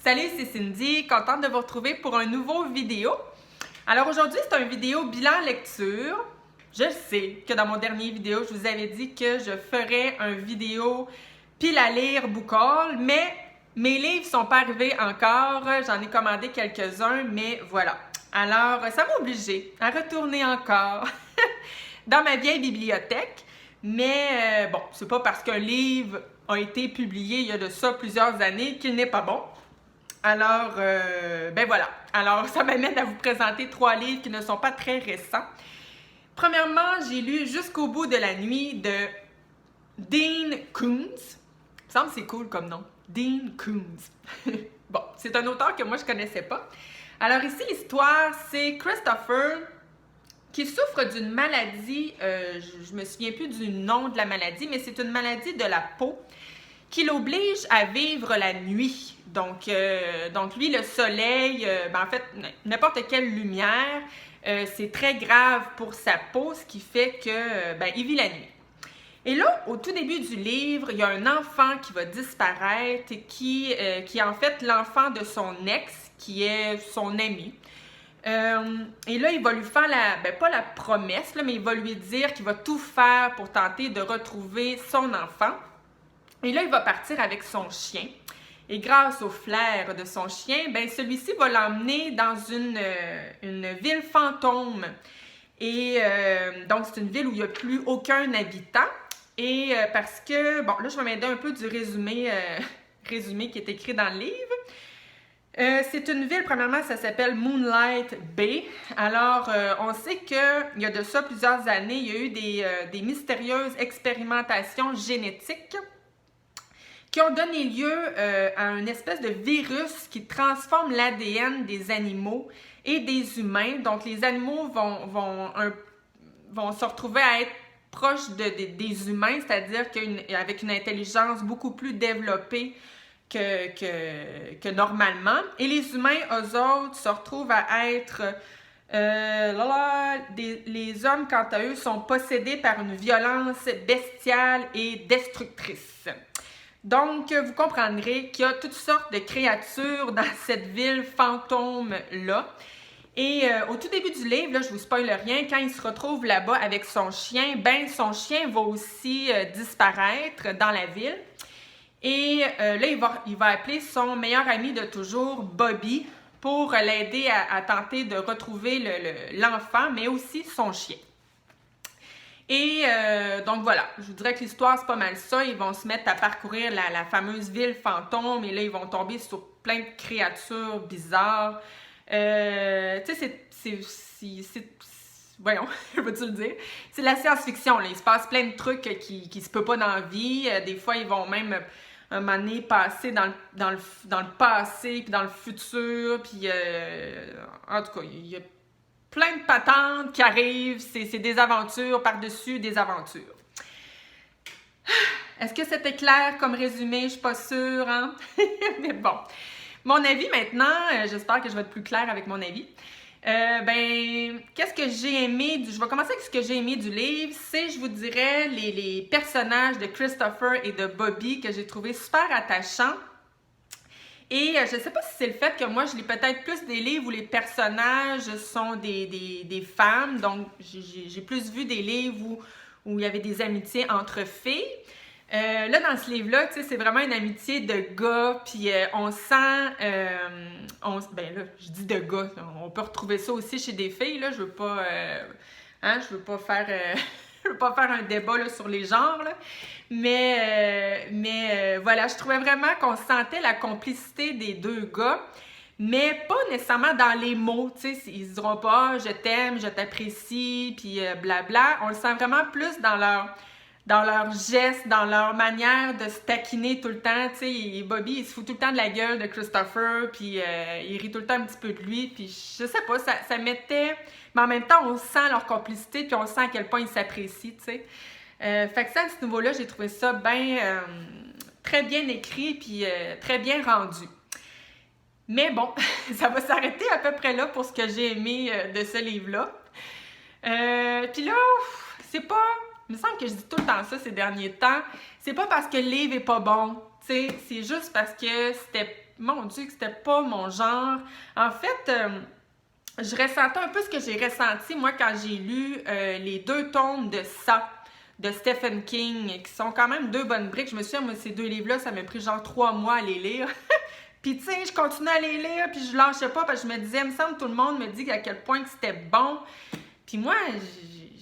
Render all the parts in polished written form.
Salut, c'est Cindy, contente de vous retrouver pour un nouveau vidéo. Alors aujourd'hui, c'est une vidéo bilan lecture. Je sais que dans mon dernier vidéo, je vous avais dit que je ferais une vidéo pile à lire book haul, mais mes livres ne sont pas arrivés encore. J'en ai commandé quelques-uns, mais voilà. Alors, ça m'a obligée à retourner encore dans ma vieille bibliothèque. Mais bon, c'est pas parce qu'un livre a été publié il y a de ça plusieurs années qu'il n'est pas bon. Alors, ben voilà. Alors, ça m'amène à vous présenter 3 livres qui ne sont pas très récents. Premièrement, j'ai lu Jusqu'au bout de la nuit de Dean Koontz. Il me semble que c'est cool comme nom. Dean Koontz. Bon, c'est un auteur que moi, je ne connaissais pas. Alors ici, l'histoire, c'est Christopher qui souffre d'une maladie, je ne me souviens plus du nom de la maladie, mais c'est une maladie de la peau qui l'oblige à vivre la nuit. Donc lui, le soleil, en fait, n'importe quelle lumière, c'est très grave pour sa peau, ce qui fait que il vit la nuit. Et là, au tout début du livre, il y a un enfant qui va disparaître, qui est en fait l'enfant de son ex, qui est son ami. Et là, il va lui faire pas la promesse, là, mais il va lui dire qu'il va tout faire pour tenter de retrouver son enfant. Et là, il va partir avec son chien. Et grâce au flair de son chien, celui-ci va l'emmener dans une ville fantôme. Et donc, c'est une ville où il n'y a plus aucun habitant. Et parce que, bon, là, je vais m'aider un peu du résumé qui est écrit dans le livre. C'est une ville, premièrement, ça s'appelle Moonlight Bay. Alors, on sait qu'il y a de ça plusieurs années, il y a eu des mystérieuses expérimentations génétiques qui ont donné lieu à une espèce de virus qui transforme l'ADN des animaux et des humains. Donc, les animaux vont se retrouver à être proches des humains, c'est-à-dire qu'avec une intelligence beaucoup plus développée que normalement. Et les humains, eux autres, se retrouvent à être... les hommes, quant à eux, sont possédés par une violence bestiale et destructrice. Donc, vous comprendrez qu'il y a toutes sortes de créatures dans cette ville fantôme-là. Et au tout début du livre, là, je vous spoil rien, quand il se retrouve là-bas avec son chien, son chien va aussi disparaître dans la ville. Et là, il va appeler son meilleur ami de toujours, Bobby, pour l'aider à tenter de retrouver l'enfant, mais aussi son chien. Et donc voilà, je vous dirais que l'histoire, c'est pas mal ça. Ils vont se mettre à parcourir la fameuse ville fantôme et là, ils vont tomber sur plein de créatures bizarres. Tu sais, voyons, je peux-tu le dire? C'est de la science-fiction, là. Il se passe plein de trucs qui se peuvent pas dans la vie. Des fois, ils vont même un moment donné passer dans le passé, puis dans le futur. Puis, en tout cas, il y a plein de patentes qui arrivent. C'est des aventures par-dessus des aventures. Est-ce que c'était clair comme résumé? Je suis pas sûre, hein? Mais bon. Mon avis maintenant, j'espère que je vais être plus claire avec mon avis. Qu'est-ce que j'ai aimé je vais commencer avec ce que j'ai aimé du livre. C'est, je vous dirais, les personnages de Christopher et de Bobby que j'ai trouvé super attachants. Et je ne sais pas si c'est le fait que moi, je lis peut-être plus des livres où les personnages sont des femmes. Donc, j'ai plus vu des livres où il y avait des amitiés entre filles. Là, dans ce livre-là, tu sais, c'est vraiment une amitié de gars, puis on sent... là, je dis de gars, on peut retrouver ça aussi chez des filles, là, je veux pas... je veux pas faire... je veux pas faire un débat là, sur les genres, là. Mais voilà, je trouvais vraiment qu'on sentait la complicité des deux gars, mais pas nécessairement dans les mots, tu sais, ils se diront pas « je t'aime, je t'apprécie », puis blabla. On le sent vraiment plus dans leurs gestes, dans leur manière de se taquiner tout le temps. Tu sais, Bobby, il se fout tout le temps de la gueule de Christopher, puis il rit tout le temps un petit peu de lui, puis je sais pas, ça mettait... Mais en même temps, on sent leur complicité, puis on sent à quel point ils s'apprécient, tu sais. Fait que ça, à ce niveau-là, j'ai trouvé ça très bien écrit, puis très bien rendu. Mais bon, ça va s'arrêter à peu près là pour ce que j'ai aimé de ce livre-là. Puis là, c'est pas... Il me semble que je dis tout le temps ça ces derniers temps. C'est pas parce que le livre est pas bon, Tu sais, c'est juste parce que c'était, mon Dieu, que c'était pas mon genre. En fait, je ressentais un peu ce que j'ai ressenti, moi, quand j'ai lu les 2 tomes de Ça, de Stephen King, qui sont quand même 2 bonnes briques. Je me souviens, moi, ces 2 livres-là, ça m'a pris genre 3 mois à les lire. Puis, tu sais, je continuais à les lire, puis je lâchais pas, parce que je me disais, il me semble que tout le monde me dit à quel point que c'était bon. Puis moi,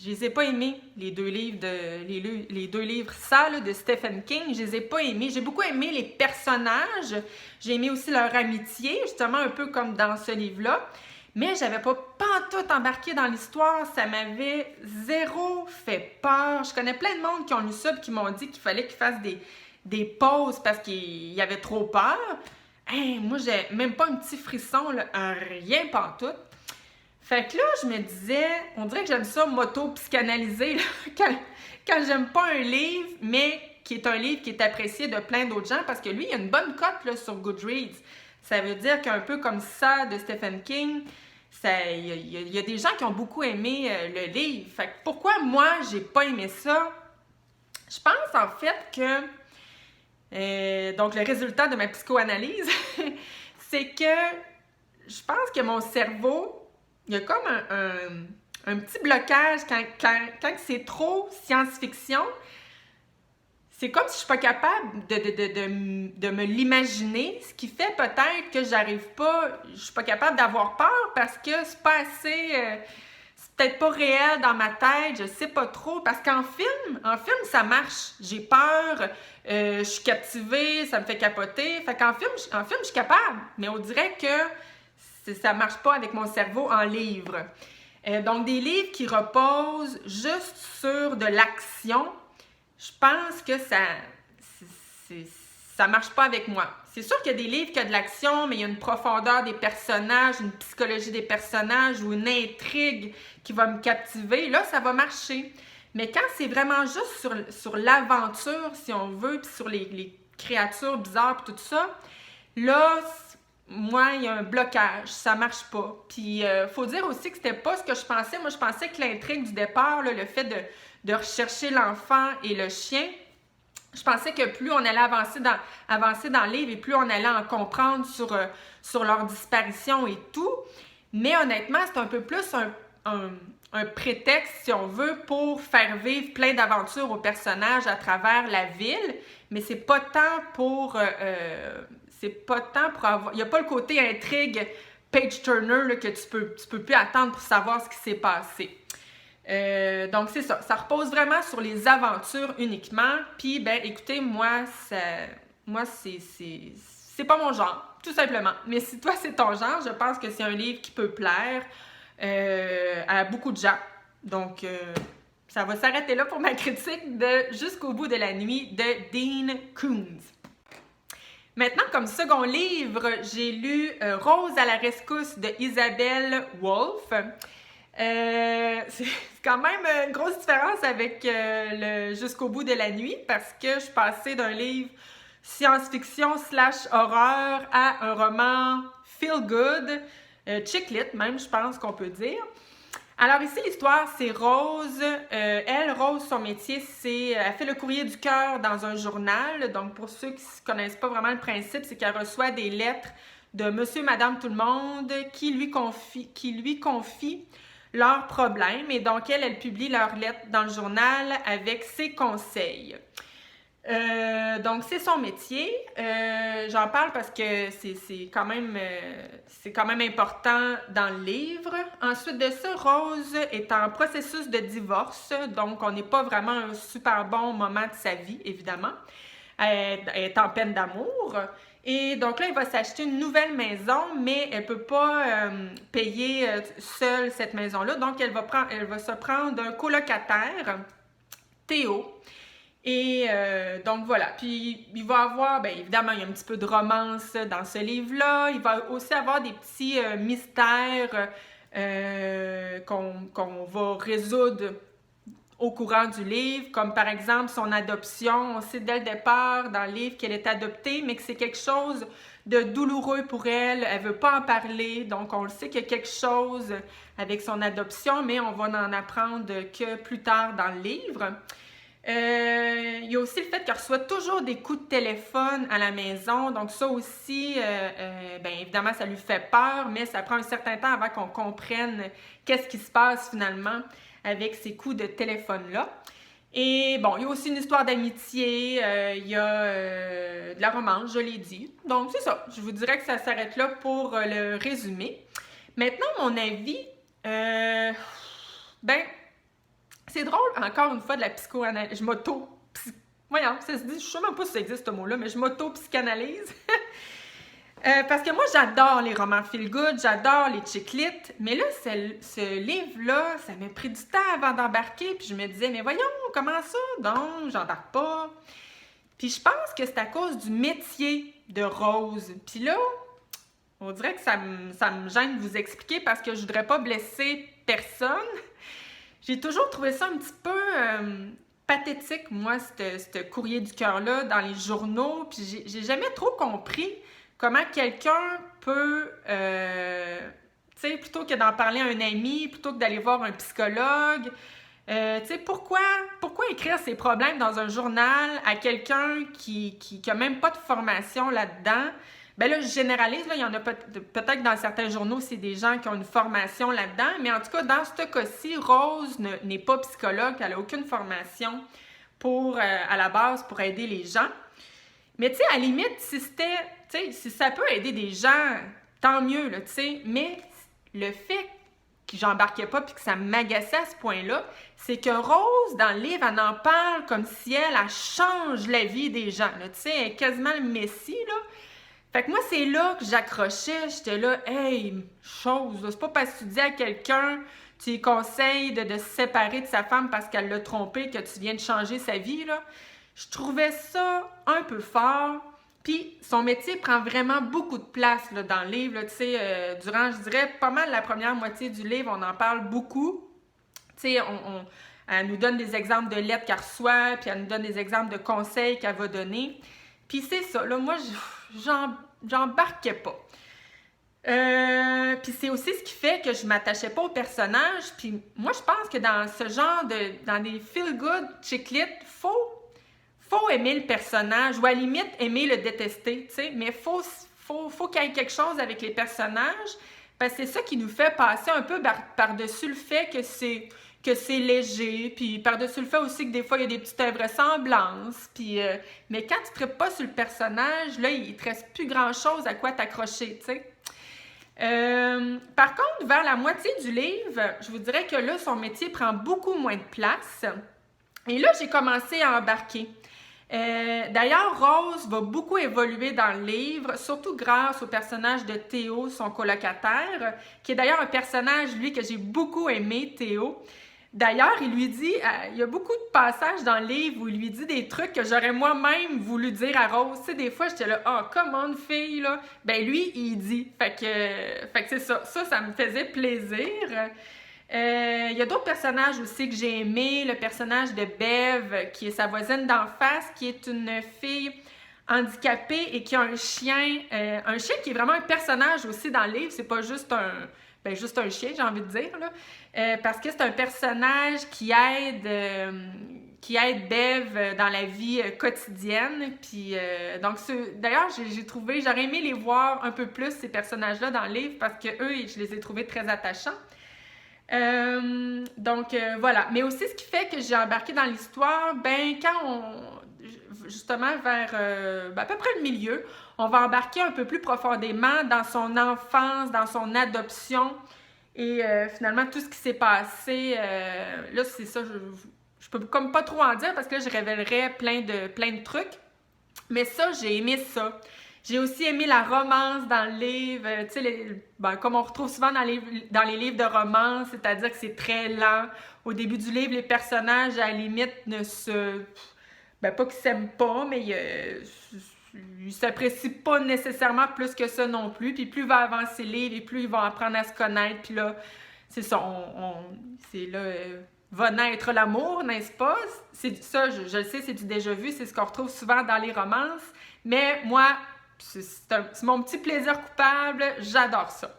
je les ai pas aimés, les 2 livres les 2 livres ça, là, de Stephen King. Je les ai pas aimés. J'ai beaucoup aimé les personnages. J'ai aimé aussi leur amitié, justement, un peu comme dans ce livre-là. Mais j'avais pas pantoute embarqué dans l'histoire. Ça m'avait zéro fait peur. Je connais plein de monde qui ont lu ça et qui m'ont dit qu'il fallait qu'ils fassent des pauses parce qu'ils avaient trop peur. Hey, moi, j'ai même pas un petit frisson, là, rien pantoute. Fait que là, je me disais, on dirait que j'aime ça m'auto-psychanalyser quand j'aime pas un livre, mais qui est un livre qui est apprécié de plein d'autres gens, parce que lui, il a une bonne cote là, sur Goodreads. Ça veut dire qu'un peu comme ça de Stephen King, il y a des gens qui ont beaucoup aimé le livre. Fait que pourquoi moi, j'ai pas aimé ça? Je pense en fait que, donc le résultat de ma psychoanalyse, c'est que je pense que mon cerveau, il y a comme un petit blocage quand c'est trop science-fiction. C'est comme si je suis pas capable de me l'imaginer, ce qui fait peut-être que je suis pas capable d'avoir peur parce que c'est pas assez, c'est peut-être pas réel dans ma tête, je sais pas trop, parce qu'en film, ça marche. J'ai peur, je suis captivée, ça me fait capoter. Fait qu'en film, je suis capable, mais on dirait que ça marche pas avec mon cerveau en livre. Donc, des livres qui reposent juste sur de l'action, je pense que ça marche pas avec moi. C'est sûr qu'il y a des livres qui ont de l'action, mais il y a une profondeur des personnages, une psychologie des personnages ou une intrigue qui va me captiver. Là, ça va marcher. Mais quand c'est vraiment juste sur l'aventure, si on veut, puis sur les créatures bizarres, puis tout ça, là, moi, il y a un blocage, ça marche pas. Puis, faut dire aussi que c'était pas ce que je pensais. Moi, je pensais que l'intrigue du départ, là, le fait de rechercher l'enfant et le chien, je pensais que plus on allait avancer dans le livre et plus on allait en comprendre sur leur disparition et tout. Mais honnêtement, c'est un peu plus un prétexte, si on veut, pour faire vivre plein d'aventures aux personnages à travers la ville. Mais c'est pas tant pour avoir... Il n'y a pas le côté intrigue page-turner là, que tu peux plus attendre pour savoir ce qui s'est passé. Donc, c'est ça. Ça repose vraiment sur les aventures uniquement. Puis, ben, écoutez, moi, c'est pas mon genre, tout simplement. Mais si toi, c'est ton genre, je pense que c'est un livre qui peut plaire à beaucoup de gens. Donc, ça va s'arrêter là pour ma critique de Jusqu'au bout de la nuit de Dean Koontz. Maintenant, comme second livre, j'ai lu Rose à la rescousse de Isabelle Wolf. C'est quand même une grosse différence avec le Jusqu'au bout de la nuit parce que je suis passée d'un livre science-fiction / horreur à un roman feel-good, chick-lit même, je pense qu'on peut dire. Alors ici, l'histoire, c'est Rose. Rose, son métier, elle fait le courrier du cœur dans un journal. Donc, pour ceux qui ne connaissent pas vraiment le principe, c'est qu'elle reçoit des lettres de monsieur, madame, tout le monde qui lui confient leurs problèmes. Et donc, elle publie leurs lettres dans le journal avec ses conseils. Donc, c'est son métier. J'en parle parce que c'est quand même important dans le livre. Ensuite de ça, Rose est en processus de divorce. Donc, on n'est pas vraiment un super bon moment de sa vie, évidemment. Elle est en peine d'amour. Et donc là, elle va s'acheter une nouvelle maison, mais elle ne peut pas payer seule cette maison-là. Donc, elle va se prendre un colocataire, Théo. Et donc voilà, puis il va avoir, bien évidemment, il y a un petit peu de romance dans ce livre-là. Il va aussi avoir des petits mystères qu'on va résoudre au courant du livre, comme par exemple son adoption. On sait dès le départ dans le livre qu'elle est adoptée, mais que c'est quelque chose de douloureux pour elle. Elle ne veut pas en parler, donc on le sait qu'il y a quelque chose avec son adoption, mais on va n'en apprendre que plus tard dans le livre. Il y a aussi le fait qu'elle reçoit toujours des coups de téléphone à la maison. Donc ça aussi, bien évidemment, ça lui fait peur, mais ça prend un certain temps avant qu'on comprenne qu'est-ce qui se passe finalement avec ces coups de téléphone-là. Et bon, il y a aussi une histoire d'amitié, il y a de la romance, je l'ai dit. Donc c'est ça, je vous dirais que ça s'arrête là pour le résumé. Maintenant, mon avis, ben... C'est drôle, encore une fois, de la psychoanalyse. Voyons, ça se dit, je ne sais même pas si ça existe ce mot-là, mais je m'auto-psychanalyse. Parce que moi, j'adore les romans feel-good, j'adore les chick-lit, mais là, ce livre-là, ça m'a pris du temps avant d'embarquer, puis je me disais, mais voyons, comment ça? Donc, j'embarque pas. Puis je pense que c'est à cause du métier de Rose. Puis là, on dirait que ça me gêne de vous expliquer parce que je voudrais pas blesser personne. J'ai toujours trouvé ça un petit peu pathétique, moi, ce courrier du cœur-là dans les journaux. Puis j'ai jamais trop compris comment quelqu'un peut, tu sais, plutôt que d'en parler à un ami, plutôt que d'aller voir un psychologue, tu sais, pourquoi écrire ses problèmes dans un journal à quelqu'un qui a même pas de formation là-dedans? Ben là, je généralise, là, il y en a peut-être dans certains journaux, c'est des gens qui ont une formation là-dedans, mais en tout cas, dans ce cas-ci, Rose n'est pas psychologue, elle n'a aucune formation à la base pour aider les gens. Mais tu sais, à la limite, si ça peut aider des gens, tant mieux, là, tu sais, mais le fait que j'embarquais pas puis que ça m'agaçait à ce point-là, c'est que Rose, dans le livre, elle en parle comme si elle change la vie des gens, tu sais, elle est quasiment le messie, là. Fait que moi, c'est là que j'accrochais. J'étais là, hey, chose, là, c'est pas parce que tu dis à quelqu'un, tu lui conseilles de se séparer de sa femme parce qu'elle l'a trompé, que tu viens de changer sa vie, là. Je trouvais ça un peu fort. Puis son métier prend vraiment beaucoup de place là, dans le livre. Tu sais, durant, je dirais, pas mal la première moitié du livre, on en parle beaucoup. Tu sais, elle nous donne des exemples de lettres qu'elle reçoit, puis elle nous donne des exemples de conseils qu'elle va donner. Puis c'est ça, là, moi, j'embarquais pas. Puis c'est aussi ce qui fait que je m'attachais pas au personnage. Puis moi, je pense que dans ce genre dans des feel-good chick-lit, faut aimer le personnage, ou à la limite, aimer le détester, tu sais. Mais faut qu'il y ait quelque chose avec les personnages, parce que c'est ça qui nous fait passer un peu par-dessus le fait que c'est léger, puis par-dessus le fait aussi que des fois, il y a des petites invraisemblances, puis... mais quand tu ne traites pas sur le personnage, là, il ne te reste plus grand-chose à quoi t'accrocher, tu sais. Par contre, vers la moitié du livre, je vous dirais que là, son métier prend beaucoup moins de place. Et là, j'ai commencé à embarquer. D'ailleurs, Rose va beaucoup évoluer dans le livre, surtout grâce au personnage de Théo, son colocataire, qui est d'ailleurs un personnage, lui, que j'ai beaucoup aimé, Théo. D'ailleurs, il y a beaucoup de passages dans le livre où il lui dit des trucs que j'aurais moi-même voulu dire à Rose. Tu sais, des fois, j'étais là, « Ah, comment une fille, là? » Ben lui, il dit. Fait que c'est ça. Ça me faisait plaisir. Il y a d'autres personnages aussi que j'ai aimés. Le personnage de Bev, qui est sa voisine d'en face, qui est une fille handicapée et qui a un chien qui est vraiment un personnage aussi dans le livre. C'est pas juste un chien, j'ai envie de dire, là. Parce que c'est un personnage qui aide Bev dans la vie quotidienne. Puis, donc, d'ailleurs, j'aurais aimé les voir un peu plus, ces personnages-là, dans le livre, parce que eux, je les ai trouvés très attachants. Voilà. Mais aussi, ce qui fait que j'ai embarqué dans l'histoire, justement, vers à peu près le milieu, on va embarquer un peu plus profondément dans son enfance, dans son adoption et finalement tout ce qui s'est passé. Là, c'est ça, je peux comme pas trop en dire parce que là, je révélerais plein de trucs. Mais ça, j'ai aimé ça. J'ai aussi aimé la romance dans le livre, tu sais, comme on retrouve souvent dans les livres de romance, c'est-à-dire que c'est très lent. Au début du livre, les personnages, à la limite, pas qu'ils s'aiment pas, mais ils s'apprécient pas nécessairement plus que ça non plus. Puis plus va avancer le livre et plus ils vont apprendre à se connaître. Puis là, c'est ça, c'est là... va naître l'amour, n'est-ce pas? C'est ça, je le sais, c'est du déjà vu, c'est ce qu'on retrouve souvent dans les romances. Mais moi, c'est mon petit plaisir coupable, j'adore ça.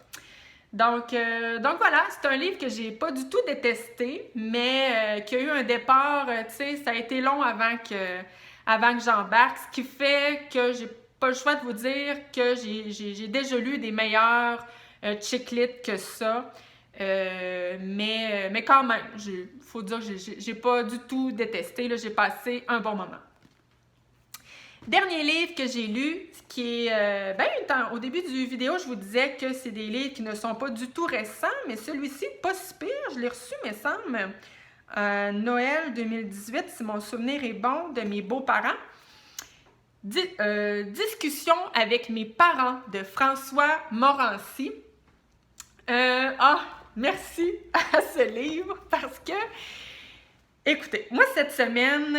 Donc voilà, c'est un livre que j'ai pas du tout détesté, mais qui a eu un départ, tu sais, ça a été long avant que j'embarque, ce qui fait que j'ai pas le choix de vous dire que j'ai déjà lu des meilleurs chick lit que ça. Mais quand même, faut dire que j'ai pas du tout détesté, là, j'ai passé un bon moment. Dernier livre que j'ai lu, qui est... au début du vidéo, je vous disais que c'est des livres qui ne sont pas du tout récents, mais celui-ci, pas si pire, je l'ai reçu, me semble, Noël 2018, si mon souvenir est bon, de mes beaux-parents. Discussion avec mes parents de François Morancy. Merci à ce livre parce que, écoutez, moi cette semaine,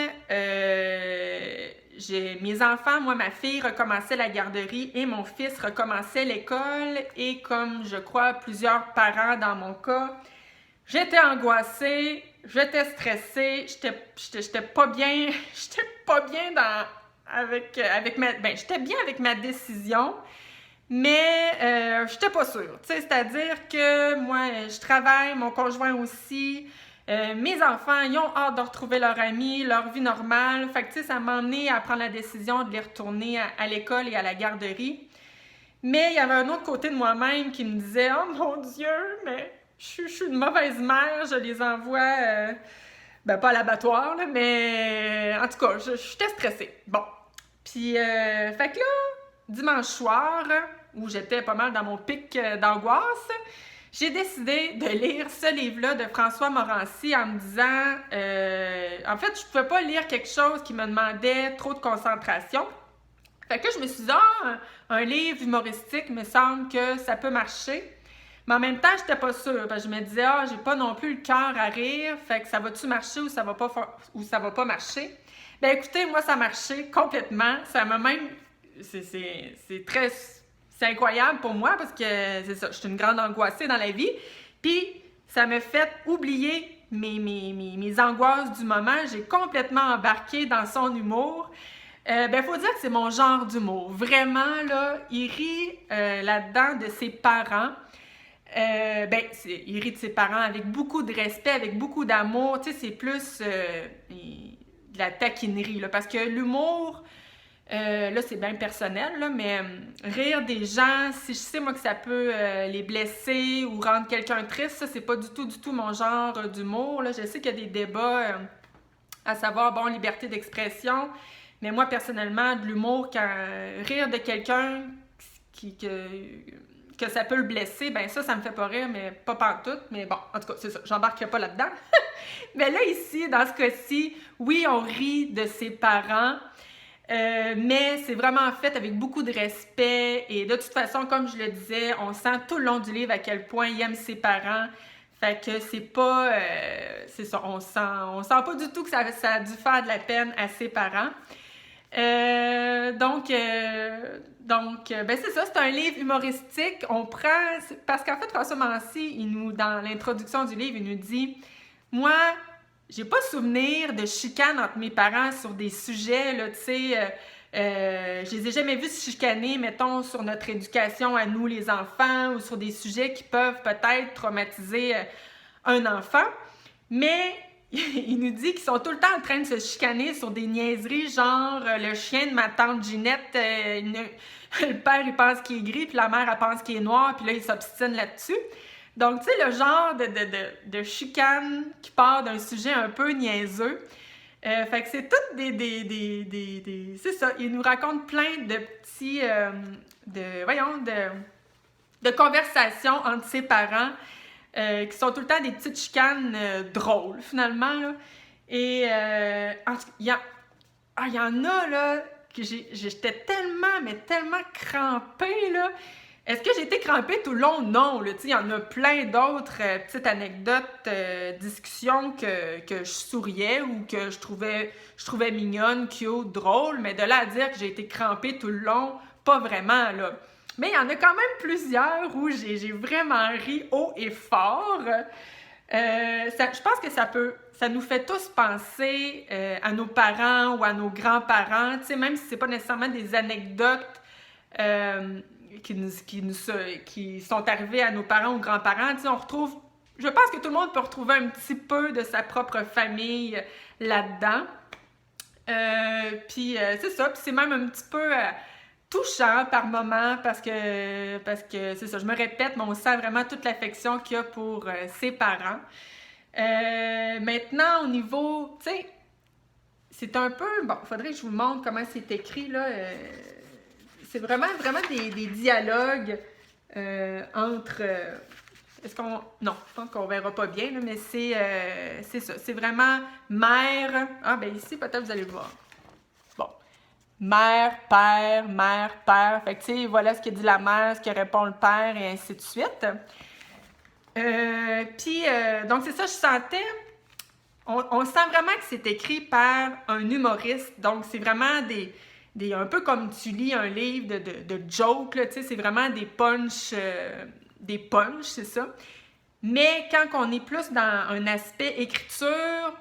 mes enfants, moi ma fille recommençait la garderie et mon fils recommençait l'école et comme je crois plusieurs parents dans mon cas, j'étais angoissée, j'étais stressée, j'étais pas bien, j'étais bien avec ma décision. Mais j'étais pas sûre, tu sais, c'est-à-dire que moi, je travaille, mon conjoint aussi, mes enfants, ils ont hâte de retrouver leur ami, leur vie normale, fait que tu sais, ça m'a emmené à prendre la décision de les retourner à l'école et à la garderie. Mais il y avait un autre côté de moi-même qui me disait « Oh mon Dieu, mais je suis une mauvaise mère, je les envoie, pas à l'abattoir, là, mais en tout cas, j'étais stressée. » Bon, puis, fait que là, dimanche soir, où j'étais pas mal dans mon pic d'angoisse, j'ai décidé de lire ce livre-là de François Morancy en me disant... en fait, je pouvais pas lire quelque chose qui me demandait trop de concentration. Fait que je me suis dit, un livre humoristique, me semble que ça peut marcher. Mais en même temps, j'étais pas sûre. Parce que je me disais, j'ai pas non plus le cœur à rire. Fait que ça va-tu marcher ou ça va pas marcher? Ben écoutez, moi, ça a marché complètement. Ça m'a même... C'est incroyable pour moi parce que c'est ça, je suis une grande angoissée dans la vie. Puis ça me fait oublier mes angoisses du moment. J'ai complètement embarqué dans son humour. Faut dire que c'est mon genre d'humour. Vraiment, là, il rit là-dedans de ses parents. Il rit de ses parents avec beaucoup de respect, avec beaucoup d'amour. Tu sais, c'est plus de la taquinerie, là, parce que l'humour... là, c'est bien personnel, là, mais rire des gens, si je sais, moi, que ça peut les blesser ou rendre quelqu'un triste, ça, c'est pas du tout mon genre d'humour, là. Je sais qu'il y a des débats à savoir, bon, liberté d'expression, mais moi, personnellement, de l'humour, quand rire de quelqu'un que ça peut le blesser, ben ça me fait pas rire, mais pas pantoute, mais bon, en tout cas, c'est ça, j'embarquerai pas là-dedans. Mais là, ici, dans ce cas-ci, oui, on rit de ses parents, mais c'est vraiment fait avec beaucoup de respect et de toute façon, comme je le disais, on sent tout le long du livre à quel point il aime ses parents. Fait que c'est pas... c'est ça, on sent pas du tout que ça a dû faire de la peine à ses parents. C'est ça, c'est un livre humoristique. Parce qu'en fait, François Morancy, dans l'introduction du livre, il nous dit « Moi, j'ai pas souvenir de chicane entre mes parents sur des sujets, là, tu sais, je les ai jamais vus se chicaner, mettons, sur notre éducation à nous, les enfants, ou sur des sujets qui peuvent peut-être traumatiser un enfant. Mais il nous dit qu'ils sont tout le temps en train de se chicaner sur des niaiseries, genre le chien de ma tante Ginette, le père, il pense qu'il est gris, puis la mère, elle pense qu'il est noir, puis là, il s'obstine là-dessus. » Donc, tu sais, le genre de chicane qui part d'un sujet un peu niaiseux. Fait que c'est toutes c'est ça, il nous raconte plein de petits... de conversations entre ses parents qui sont tout le temps des petites chicanes drôles, finalement, là. Et il y en a, là, que j'étais tellement crampée, là. Est-ce que j'ai été crampée tout le long? Non, là, tu sais, il y en a plein d'autres petites anecdotes, discussions que je souriais ou que je trouvais mignonne, cute, drôle, mais de là à dire que j'ai été crampée tout le long, pas vraiment, là. Mais il y en a quand même plusieurs où j'ai vraiment ri haut et fort. Je pense que ça nous fait tous penser à nos parents ou à nos grands-parents, tu sais, même si c'est pas nécessairement des anecdotes qui sont arrivés à nos parents ou grands-parents. Tu sais, on retrouve, je pense que tout le monde peut retrouver un petit peu de sa propre famille là-dedans. Puis c'est ça, puis c'est même un petit peu touchant par moment parce que c'est ça, je me répète, mais on sent vraiment toute l'affection qu'il y a pour ses parents. Maintenant, au niveau, tu sais, c'est un peu, bon, il faudrait que je vous montre comment c'est écrit, là. C'est vraiment des dialogues entre... est-ce qu'on... Non, je pense qu'on verra pas bien, là, mais c'est ça. C'est vraiment mère... Ah, ben ici, peut-être vous allez voir. Bon. Mère, père. Fait que, tu sais, voilà ce que dit la mère, ce que répond le père, et ainsi de suite. Donc, c'est ça, je sentais... On sent vraiment que c'est écrit par un humoriste. Donc, c'est vraiment un peu comme tu lis un livre de jokes, là, tu sais, c'est vraiment des punchs, c'est ça. Mais quand on est plus dans un aspect écriture,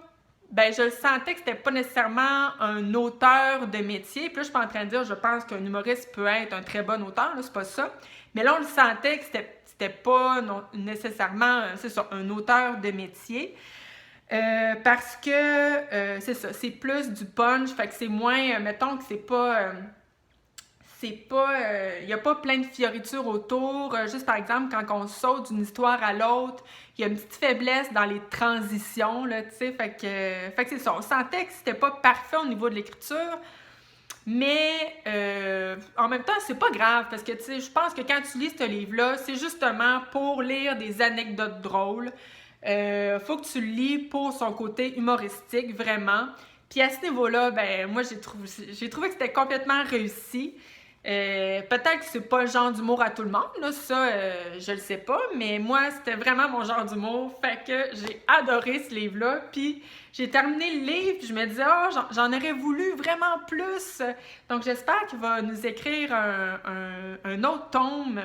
ben je le sentais que c'était pas nécessairement un auteur de métier. Puis là, je suis pas en train de dire, je pense qu'un humoriste peut être un très bon auteur, là, c'est pas ça. Mais là, on le sentait que c'était pas nécessairement, c'est ça, un auteur de métier. Parce que, c'est ça, c'est plus du punch, fait que c'est moins, mettons que c'est pas, il n'y a pas plein de fioritures autour, juste par exemple, quand on saute d'une histoire à l'autre, il y a une petite faiblesse dans les transitions, là, tu sais, fait que c'est ça, on sentait que c'était pas parfait au niveau de l'écriture, mais en même temps, c'est pas grave, parce que, tu sais, je pense que quand tu lis ce livre-là, c'est justement pour lire des anecdotes drôles. Faut que tu le lis pour son côté humoristique, vraiment. Puis à ce niveau-là, ben moi, j'ai trouvé que c'était complètement réussi. Peut-être que c'est pas le genre d'humour à tout le monde, là, ça, je le sais pas, mais moi, c'était vraiment mon genre d'humour, fait que j'ai adoré ce livre-là, puis j'ai terminé le livre, puis je me disais, j'en aurais voulu vraiment plus, donc j'espère qu'il va nous écrire un autre tome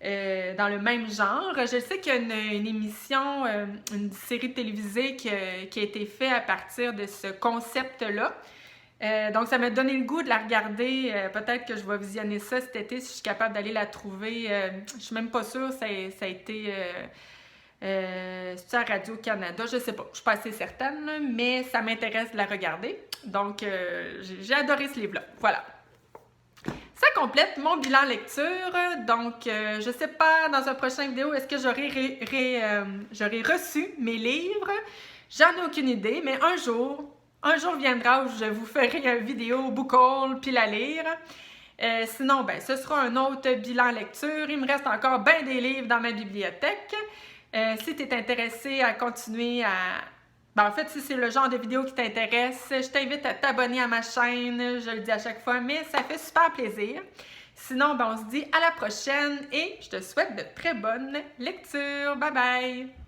dans le même genre. Je sais qu'il y a une émission, une série télévisée qui a été faite à partir de ce concept-là. Donc, ça m'a donné le goût de la regarder. Peut-être que je vais visionner ça cet été si je suis capable d'aller la trouver. Je suis même pas sûre, ça a été c'est à Radio-Canada, je sais pas, je suis pas assez certaine, mais ça m'intéresse de la regarder. Donc, j'ai adoré ce livre-là. Voilà. Ça complète mon bilan lecture. Donc, je sais pas, dans une prochaine vidéo, est-ce que j'aurai reçu mes livres? J'en ai aucune idée, mais un jour viendra où je vous ferai une vidéo book haul puis la lire. Sinon, ben, ce sera un autre bilan lecture. Il me reste encore bien des livres dans ma bibliothèque. Si tu es intéressé à continuer à... Ben, en fait, si c'est le genre de vidéo qui t'intéresse, je t'invite à t'abonner à ma chaîne. Je le dis à chaque fois, mais ça fait super plaisir. Sinon, ben, on se dit à la prochaine et je te souhaite de très bonnes lectures. Bye bye!